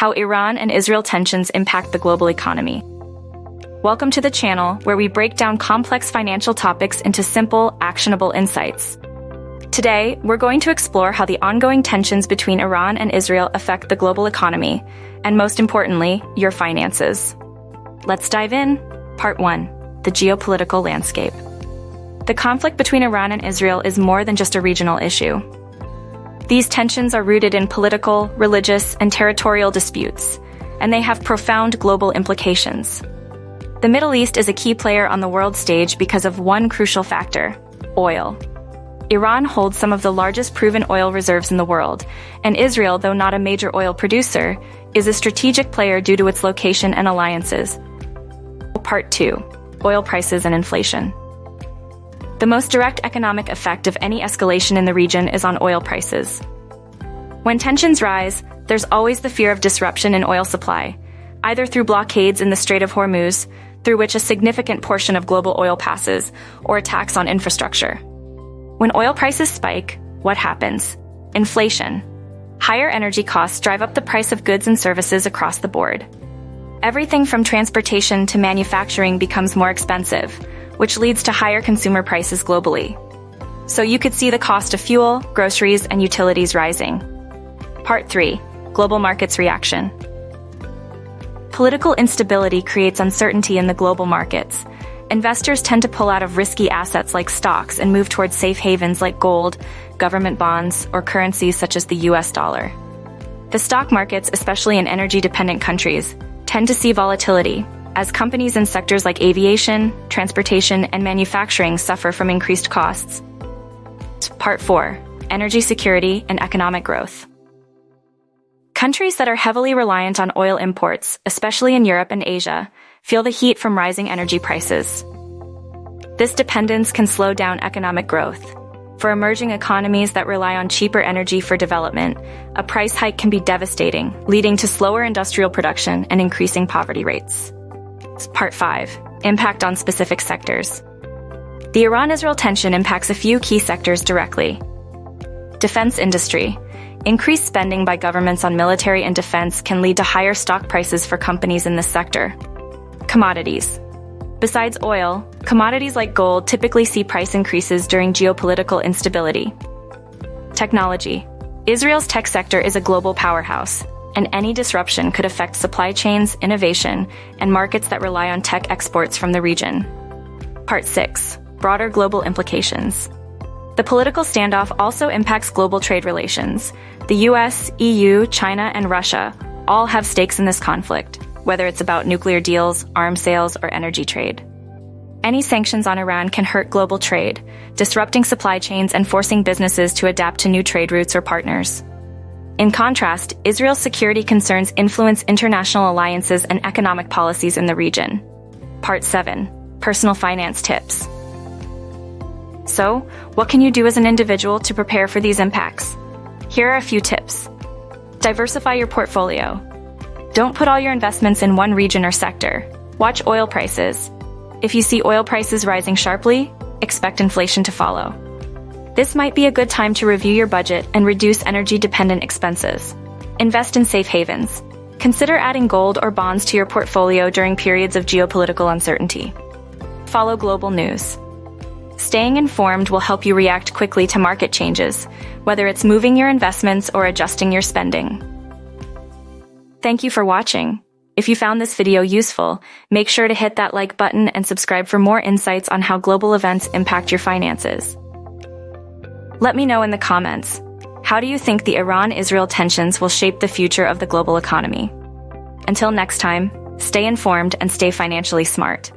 how Iran and Israel tensions impact the global economy. Welcome to the channel where we break down complex financial topics into simple, actionable insights. Today, we're going to explore how the ongoing tensions between Iran and Israel affect the global economy, and most importantly, your finances. Let's dive in. Part 1. The geopolitical landscape. The conflict between Iran and Israel is more than just a regional issue. These tensions are rooted in political, religious, and territorial disputes, and they have profound global implications. The Middle East is a key player on the world stage because of one crucial factor: oil. Iran holds some of the largest proven oil reserves in the world, and Israel, though not a major oil producer, is a strategic player due to its location and alliances. Part 2. Oil prices and inflation. The most direct economic effect of any escalation in the region is on oil prices. When tensions rise, there's always the fear of disruption in oil supply, either through blockades in the Strait of Hormuz, through which a significant portion of global oil passes, or attacks on infrastructure. When oil prices spike, what happens? Inflation. Higher energy costs drive up the price of goods and services across the board. Everything from transportation to manufacturing becomes more expensive, which leads to higher consumer prices globally. So you could see the cost of fuel, groceries, and utilities rising. Part 3. Global markets reaction. Political instability creates uncertainty in the global markets. Investors tend to pull out of risky assets like stocks and move towards safe havens like gold, government bonds, or currencies such as the US dollar. The stock markets, especially in energy-dependent countries, tend to see volatility, as companies in sectors like aviation, transportation, and manufacturing suffer from increased costs. Part 4. Energy security and economic growth. Countries that are heavily reliant on oil imports, especially in Europe and Asia, feel the heat from rising energy prices. This dependence can slow down economic growth. For emerging economies that rely on cheaper energy for development, a price hike can be devastating, leading to slower industrial production and increasing poverty rates. Part 5. Impact on specific sectors. The Iran-Israel tension impacts a few key sectors directly. Defense industry. Increased spending by governments on military and defense can lead to higher stock prices for companies in this sector. Commodities. Besides oil, commodities like gold typically see price increases during geopolitical instability. Technology. Israel's tech sector is a global powerhouse, and any disruption could affect supply chains, innovation, and markets that rely on tech exports from the region. Part 6. Broader global implications. The political standoff also impacts global trade relations. The US, EU, China, and Russia all have stakes in this conflict, whether it's about nuclear deals, arms sales, or energy trade. Any sanctions on Iran can hurt global trade, disrupting supply chains and forcing businesses to adapt to new trade routes or partners. In contrast, Israel's security concerns influence international alliances and economic policies in the region. Part 7. Personal finance tips. So, what can you do as an individual to prepare for these impacts? Here are a few tips. Diversify your portfolio. Don't put all your investments in one region or sector. Watch oil prices. If you see oil prices rising sharply, expect inflation to follow. This might be a good time to review your budget and reduce energy-dependent expenses. Invest in safe havens. Consider adding gold or bonds to your portfolio during periods of geopolitical uncertainty. Follow global news. Staying informed will help you react quickly to market changes, whether it's moving your investments or adjusting your spending. Thank you for watching. If you found this video useful, make sure to hit that like button and subscribe for more insights on how global events impact your finances. Let me know in the comments, how do you think the Iran-Israel tensions will shape the future of the global economy? Until next time, stay informed and stay financially smart.